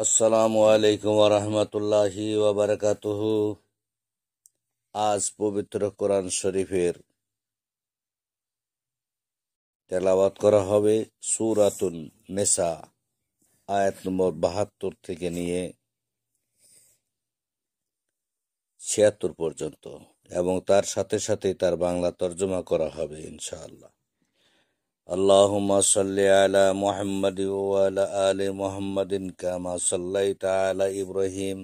আসসালামু আলাইকুম ওয়া রাহমাতুল্লাহি ওয়া বারাকাতুহু। আজ পবিত্র কোরআন শরীফের তেলাওয়াত করা হবে সূরাতুন নিসা আয়াত নম্বর 72 থেকে নিয়ে 76 পর্যন্ত এবং তার সাথে সাথে তার বাংলা তর্জমা করা হবে ইনশাআল্লাহ। আল্লাহুম্মা সাল্লি আলা মুহাম্মাদি ওয়া আলা আলি মুহাম্মাদিন কামা সাল্লাইতা আলা ইব্রাহিম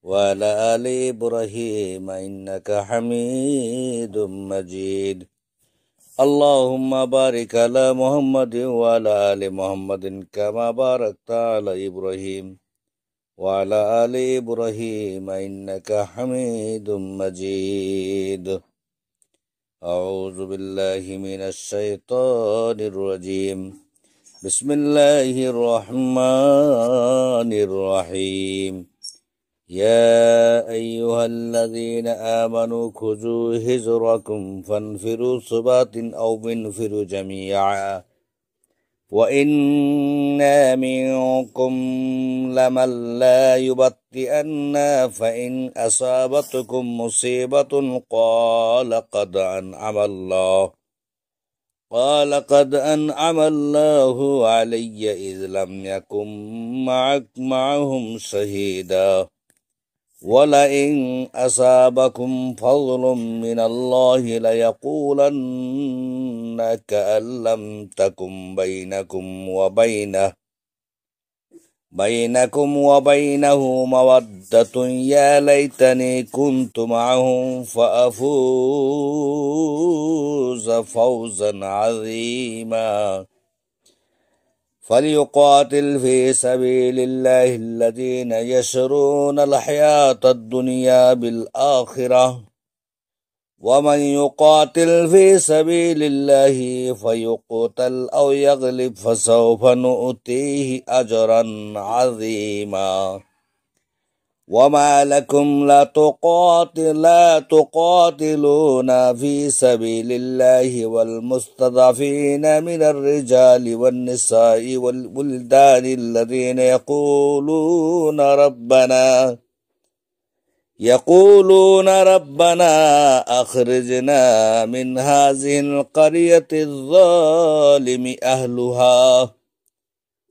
وعلى آل إبراهيم إنك حميد مجيد اللهم بارك على محمد وعلى آل محمد كما باركت على إبراهيم وعلى آل إبراهيم إنك حميد مجيد أعوذ بالله من الشيطان الرجيم بسم الله الرحمن الرحيم يا أيها الذين آمنوا خذوا حذركم فانفروا ثبات أو انفروا جميعا وإن منكم لمن لا يبطئن فإن أصابتكم مصيبة قال قد أنعم الله علي إذ لم يكن معهم شهيدا ولئن أصابكم فضل من الله ليقولن كأن لم تكن بينكم وبينه مودة يا ليتني كنت معهم فأفوز فوزا عظيما فليقاتل في سبيل الله الذين يشرون الحياة الدنيا بالآخرة ومن يقاتل في سبيل الله فيقتل أو يغلب فسوف نؤتيه أجرا عظيما وما لكم لا تقاتلون في سبيل الله والمستضعفين من الرجال والنساء والولدان الذين يقولون ربنا أخرجنا من هذه القرية الظالم أهلها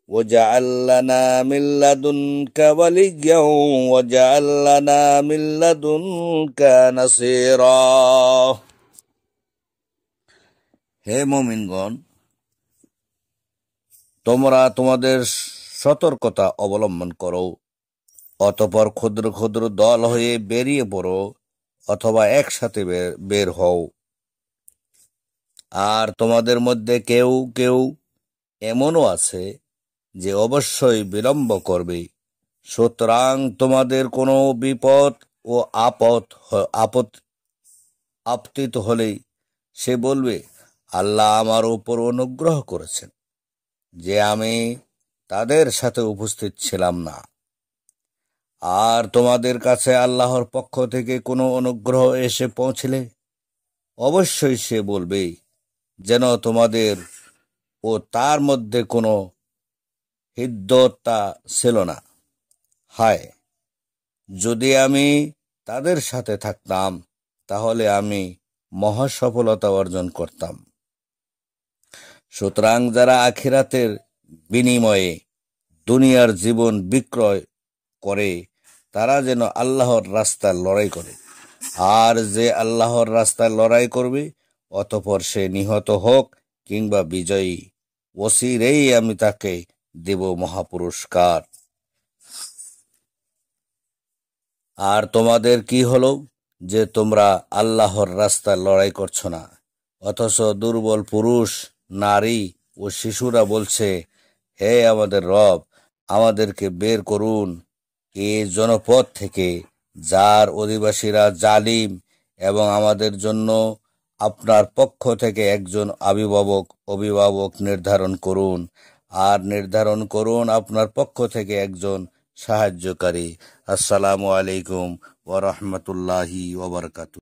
واجعل لنا من لدنك وليا واجعل لنا من لدنك نصيرا। হে মুমিনগণ, তোমরা তোমাদের সতর্কতা অবলম্বন করো, অতঃপর ক্ষুদ্র ক্ষুদ্র দল হয়ে বেরিয়ে পড়ো অথবা একসাথে বের হও। আর তোমাদের মধ্যে কেউ কেউ এমনও আছে যে অবশ্যই বিলম্ব করবে। সুতরাং তোমাদের কোনো বিপদ ও আপতিত হলেই সে বলবে, আল্লাহ আমার উপর অনুগ্রহ করেছেন যে আমি তাদের সাথে উপস্থিত ছিলাম না। আর তোমাদের কাছে আল্লাহর পক্ষ থেকে কোনো অনুগ্রহ এসে পৌঁছলে অবশ্যই সে বলবে যেন তোমাদের ও তার মধ্যে কোনো হৃদ্যতা ছিল না। হায়, যদি আমি তাদের সাথে থাকতাম তাহলে আমি মহা সফলতা অর্জন করতাম। সুতরাং যারা আখিরাতের বিনিময়ে দুনিয়ার জীবন বিক্রয় করে তারা যেন আল্লাহর রাস্তায় লড়াই করে। আর যে আল্লাহর রাস্তায় লড়াই করবে অতঃপর সে নিহত হোক কিংবা বিজয়ী, অচিরেই আমি তাকে দেব মহাপুরস্কার। আর তোমাদের কি হলো যে তোমরা আল্লাহর রাস্তায় লড়াই করছো না, অথচ দুর্বল পুরুষ, নারী ও শিশুরা বলছে, হে আমাদের রব, আমাদেরকে বের করুন এ জনপদ থেকে যার অধিবাসীরা জালিম, এবং আমাদের জন্য আপনার পক্ষ থেকে একজন অভিভাবক নির্ধারণ করুন, আর নির্ধারণ করুন আপনার পক্ষ থেকে একজন সাহায্যকারী। আসসালামু আলাইকুম ওয়া রাহমাতুল্লাহি ওয়া বারাকাতুহু।